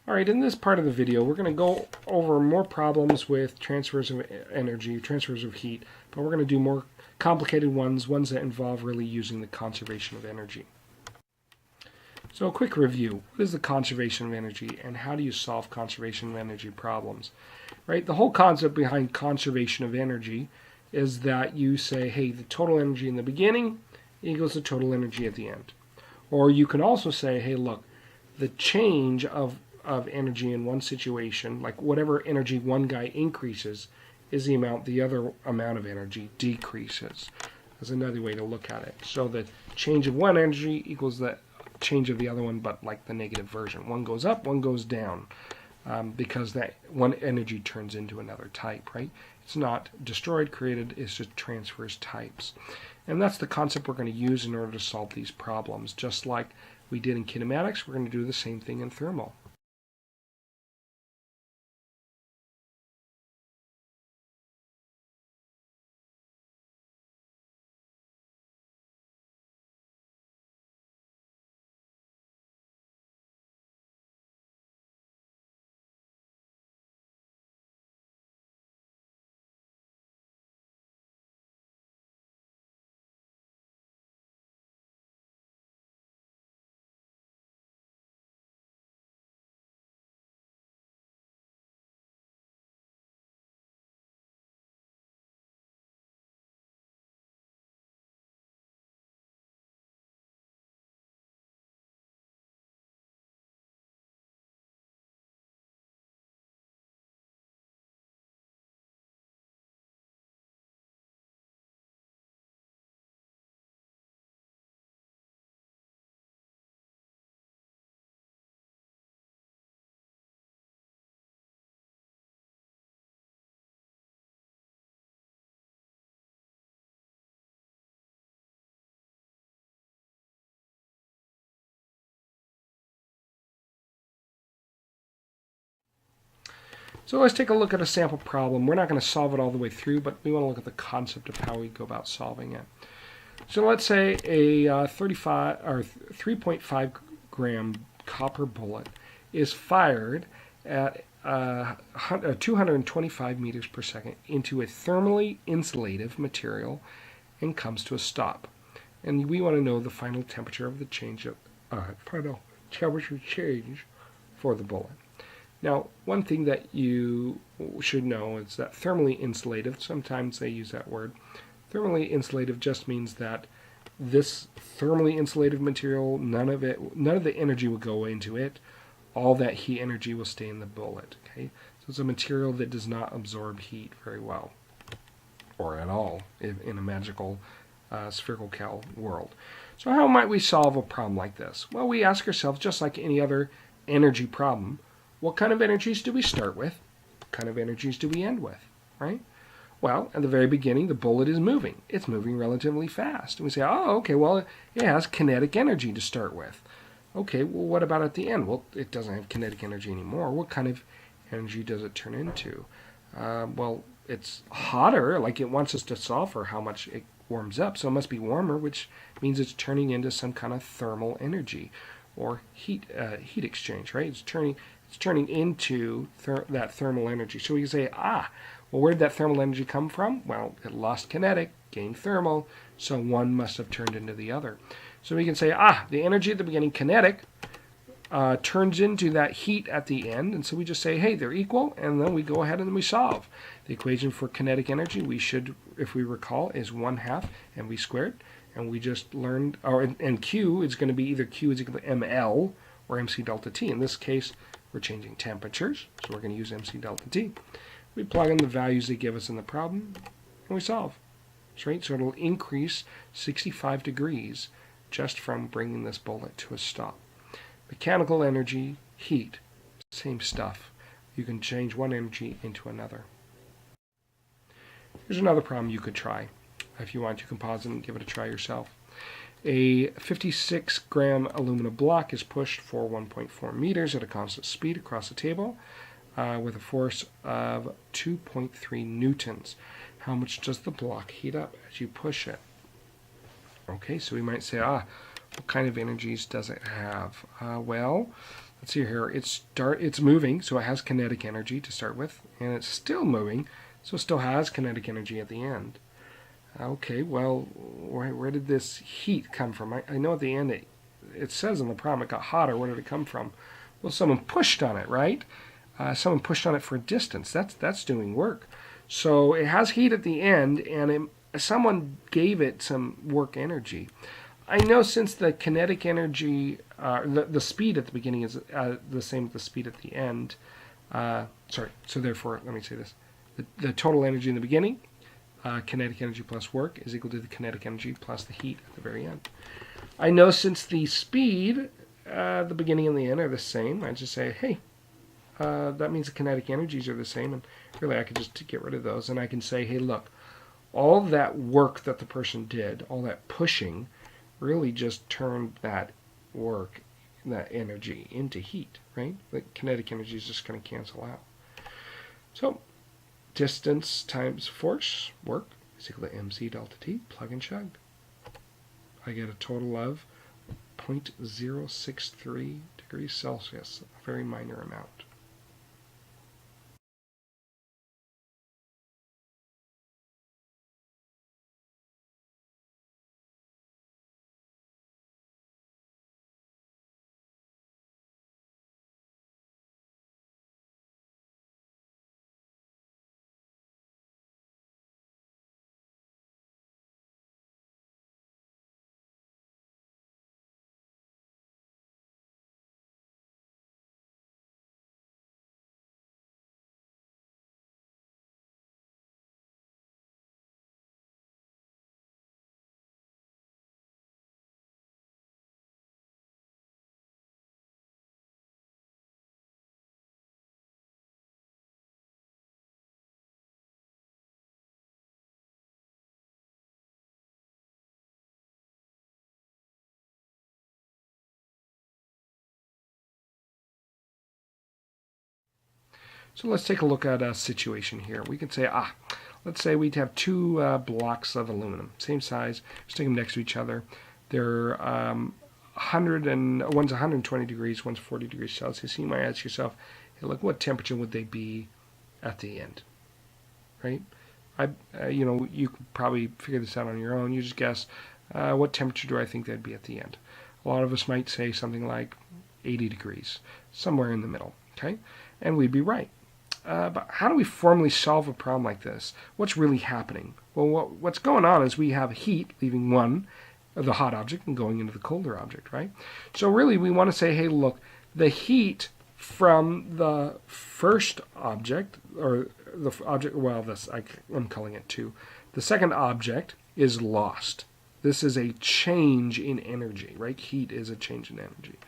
Alright, in this part of the video we're going to go over more problems with transfers of energy, transfers of heat, but we're going to do more complicated ones that involve really using the conservation of energy. So a quick review. What is the conservation of energy and how do you solve conservation of energy problems? Right? The whole concept behind conservation of energy is that you say, hey, the total energy in the beginning equals the total energy at the end. Or you can also say, hey, look, the change of energy in one situation, like whatever energy one guy increases, is the amount the other amount of energy decreases. That's another way to look at it. So the change of one energy equals the change of the other one, but like the negative version. One goes up, one goes down, because that one energy turns into another type, right? It's not destroyed, created, it's just transfers types. And that's the concept we're going to use in order to solve these problems. Just like we did in kinematics, we're going to do the same thing in thermal. So let's take a look at a sample problem. We're not going to solve it all the way through, but we want to look at the concept of how we go about solving it. So let's say a 35 or 3.5 gram copper bullet is fired at 225 meters per second into a thermally insulative material and comes to a stop. And we want to know the final temperature of the change of final temperature change for the bullet. Now, one thing that you should know is that thermally insulative, sometimes they use that word. Thermally insulative just means that this thermally insulative material, none of the energy will go into it. All that heat energy will stay in the bullet. Okay, so it's a material that does not absorb heat very well, or at all, in a magical spherical world. So how might we solve a problem like this? Well, we ask ourselves, just like any other energy problem, what kind of energies do we start with? What kind of energies do we end with, right? Well, at the very beginning, the bullet is moving. It's moving relatively fast. And we say, oh, okay, well, it has kinetic energy to start with. Okay, well, what about at the end? Well, it doesn't have kinetic energy anymore. What kind of energy does it turn into? Well, it's hotter, like it wants us to solve for how much it warms up, so it must be warmer, which means it's turning into some kind of thermal energy or heat exchange, right? It's turning into that thermal energy. So we can say, well, where did that thermal energy come from? Well, it lost kinetic, gained thermal, so one must have turned into the other. So we can say, the energy at the beginning, kinetic, turns into that heat at the end, and so we just say, hey, they're equal, and then we go ahead and we solve. The equation for kinetic energy, we should, if we recall, is 1/2 mv squared, and we just learned, and Q is going to be either Q is equal to mL or mc delta T. In this case, we're changing temperatures, so we're going to use mc delta T. We plug in the values they give us in the problem, and we solve. Right? So it'll increase 65 degrees just from bringing this bullet to a stop. Mechanical energy, heat, same stuff. You can change one energy into another. Here's another problem you could try. If you want to composite and give it a try yourself. A 56 gram aluminum block is pushed for 1.4 meters at a constant speed across the table with a force of 2.3 newtons. How much does the block heat up as you push it? Okay, so we might say, what kind of energies does it have? Well, let's see here, it's moving, so it has kinetic energy to start with, and it's still moving, so it still has kinetic energy at the end. Okay, well, where did this heat come from? I know at the end it says in the problem it got hotter. Where did it come from? Well, someone pushed on it, right? Someone pushed on it for distance. That's doing work. So it has heat at the end, and someone gave it some work energy. I know since the kinetic energy, the speed at the beginning is the same as the speed at the end. So therefore, let me say this. The total energy in the beginning, kinetic energy plus work, is equal to the kinetic energy plus the heat at the very end. I know since the speed, the beginning and the end are the same, I just say, hey, that means the kinetic energies are the same, and really I could just get rid of those, and I can say, hey, look, all that work that the person did, all that pushing, really just turned that work, that energy, into heat, right? The kinetic energy is just going to cancel out. So distance times force, work, is equal to mc delta t, plug and chug. I get a total of 0.063 degrees Celsius, a very minor amount. So let's take a look at a situation here. We can say, let's say we have two blocks of aluminum, same size, stick them next to each other. They're one's 120 degrees, one's 40 degrees Celsius. You might ask yourself, hey, look, what temperature would they be at the end, right? You could probably figure this out on your own. You just guess, what temperature do I think they'd be at the end? A lot of us might say something like 80 degrees, somewhere in the middle, okay? And we'd be right. But how do we formally solve a problem like this? What's really happening? Well, what's going on is we have heat leaving the hot object and going into the colder object, right? So really we want to say, hey, look, the heat from the first object, or the object, I'm calling it 2. The second object is lost. This is a change in energy, right? Heat is a change in energy.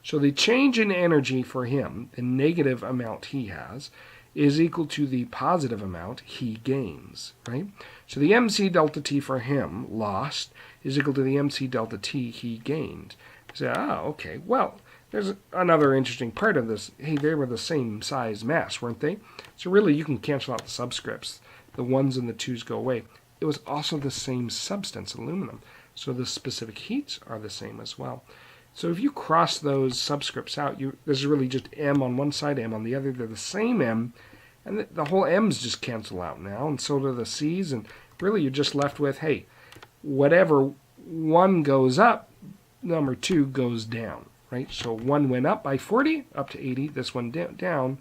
So the change in energy for him, the negative amount he has, is equal to the positive amount he gains, right? So the mc delta t for him, lost, is equal to the mc delta t he gained. You say, okay, well, there's another interesting part of this. Hey, they were the same size mass, weren't they? So really, you can cancel out the subscripts. The 1s and the 2s go away. It was also the same substance, aluminum, so the specific heats are the same as well. So if you cross those subscripts out, there's really just m on one side, m on the other. They're the same m, and the whole m's just cancel out now, and so do the c's, and really you're just left with, hey, whatever 1 goes up, number 2 goes down, right? So 1 went up by 40, up to 80. This one down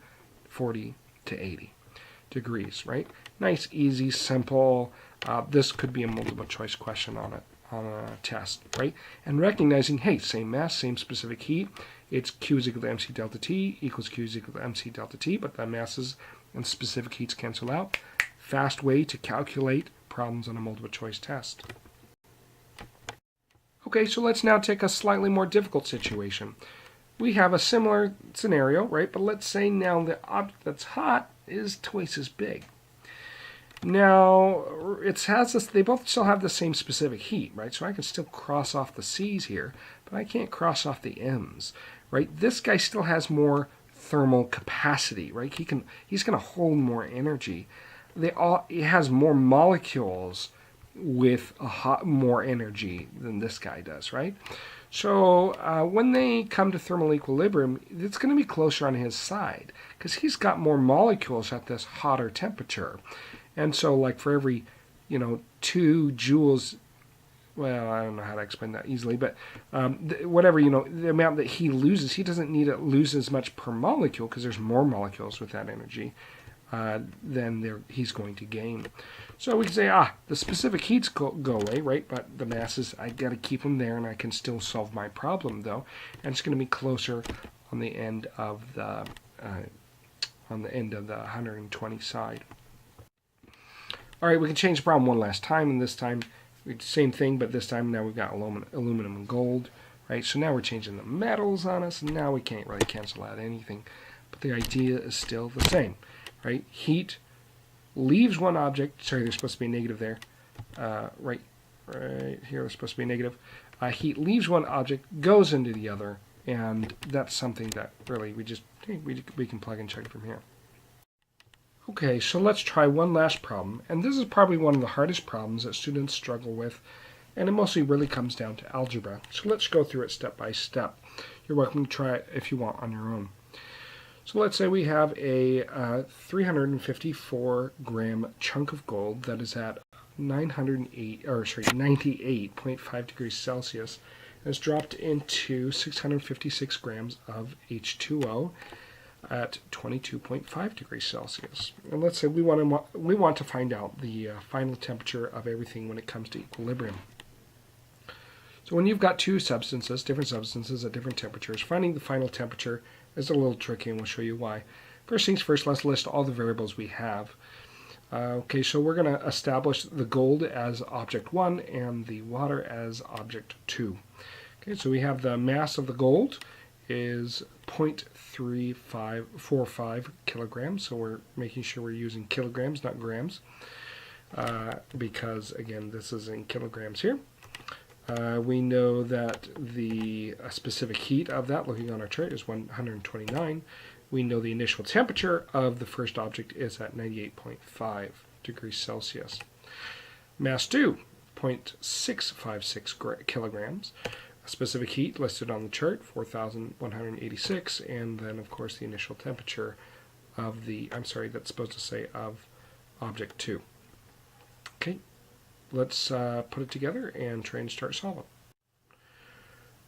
40 to 80 degrees, right? Nice, easy, simple. This could be a multiple choice question on a test, right? And recognizing, hey, same mass, same specific heat. It's Q is equal to mc delta T equals Q is equal to mc delta T, but the masses and specific heats cancel out. Fast way to calculate problems on a multiple choice test. Okay, so let's now take a slightly more difficult situation. We have a similar scenario, right? But let's say now the object that's hot is twice as big. Now, they both still have the same specific heat, right? So I can still cross off the C's here, but I can't cross off the M's, right? This guy still has more thermal capacity, right? He's going to hold more energy. It has more molecules with more energy than this guy does, right? So when they come to thermal equilibrium, it's going to be closer on his side because he's got more molecules at this hotter temperature. And so like for every, 2 joules, well, I don't know how to explain that easily, but whatever, the amount that he loses, he doesn't need to lose as much per molecule because there's more molecules with that energy than he's going to gain. So we can say, the specific heats go away, right? But the masses, I got to keep them there, and I can still solve my problem, though. And it's going to be closer on the end of the 120 side. All right, we can change the problem one last time, and this time, same thing, but this time now we've got aluminum and gold, right? So now we're changing the metals on us, and now we can't really cancel out anything. But the idea is still the same, right? Heat leaves one object. Sorry, there's supposed to be a negative there. Right here, there's supposed to be a negative. Heat leaves one object, goes into the other, and that's something that really we can plug and check from here. Okay, so let's try one last problem, and this is probably one of the hardest problems that students struggle with, and it mostly really comes down to algebra. So let's go through it step by step. You're welcome to try it if you want on your own. So let's say we have a 354 gram chunk of gold that is at 98.5 degrees Celsius, and it's dropped into 656 grams of H2O at 22.5 degrees Celsius. And let's say we want to find out the final temperature of everything when it comes to equilibrium. So when you've got different substances at different temperatures, finding the final temperature is a little tricky, and we'll show you why. First things first, let's list all the variables we have. Okay, so we're going to establish the gold as object 1 and the water as object 2. Okay, so we have the mass of the gold is 0.3545 kilograms, so we're making sure we're using kilograms, not grams, because, again, this is in kilograms here. We know that the specific heat of that, looking on our chart, is 129. We know the initial temperature of the first object is at 98.5 degrees Celsius. Mass 2, 0.656 kilograms. Specific heat listed on the chart, 4,186, and then, of course, the initial temperature of that's supposed to say of object 2. Okay. Let's put it together and try and start solving.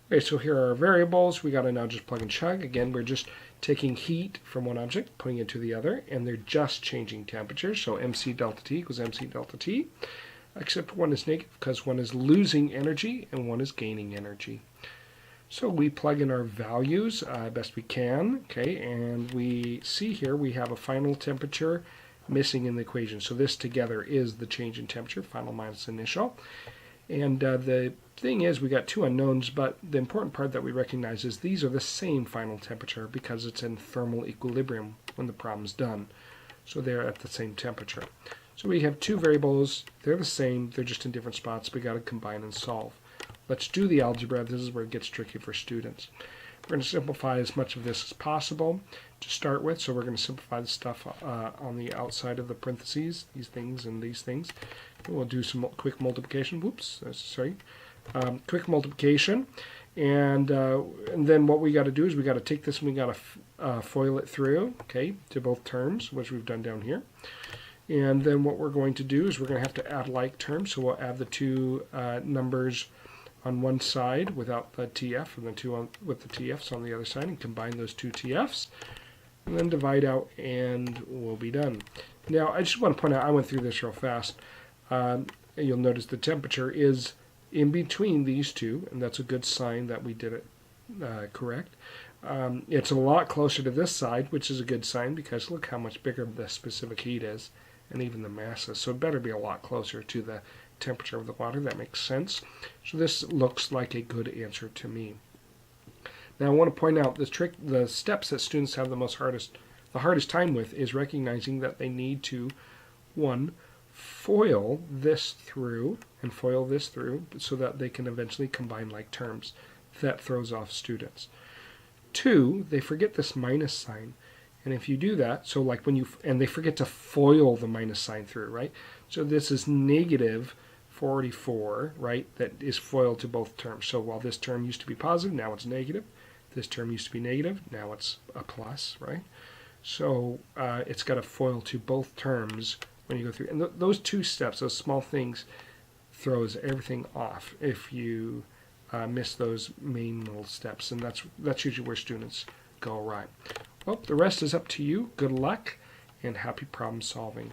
Okay, so here are our variables. We got to now just plug and chug. Again, we're just taking heat from one object, putting it to the other, and they're just changing temperature. So MC delta T equals MC delta T, except one is negative because one is losing energy and one is gaining energy. So we plug in our values best we can, okay, and we see here we have a final temperature missing in the equation. So this together is the change in temperature, final minus initial. And the thing is, we got two unknowns, but the important part that we recognize is these are the same final temperature because it's in thermal equilibrium when the problem's done. So they're at the same temperature. So we have two variables, they're the same, they're just in different spots. We got to combine and solve. Let's do the algebra. This is where it gets tricky for students. We're going to simplify as much of this as possible to start with. So we're going to simplify the stuff on the outside of the parentheses, these things and these things. And we'll do some quick multiplication. Quick multiplication. And then what we got to do is we got to take this and we got to FOIL it through, okay, to both terms, which we've done down here. And then what we're going to do is we're going to have to add like terms. So we'll add the two numbers on one side without the TF and the two with the TFs on the other side, and combine those two TFs and then divide out, and we'll be done. Now I just want to point out, I went through this real fast. You'll notice the temperature is in between these two, and that's a good sign that we did it correct. It's a lot closer to this side, which is a good sign because look how much bigger the specific heat is and even the masses. So it better be a lot closer to the temperature of the water. That makes sense. So this looks like a good answer to me. Now I want to point out the steps that students have the hardest time with is recognizing that they need to, one, FOIL this through and FOIL this through so that they can eventually combine like terms. That throws off students. Two, they forget this minus sign. And if you do that, so like and they forget to FOIL the minus sign through, right? So this is negative 44, right, that is FOIL to both terms. So while this term used to be positive, now it's negative. This term used to be negative, now it's a plus, right? So it's got a FOIL to both terms when you go through. And those two steps, those small things, throws everything off if you miss those main little steps. And that's usually where students go awry. Well, the rest is up to you. Good luck and happy problem solving.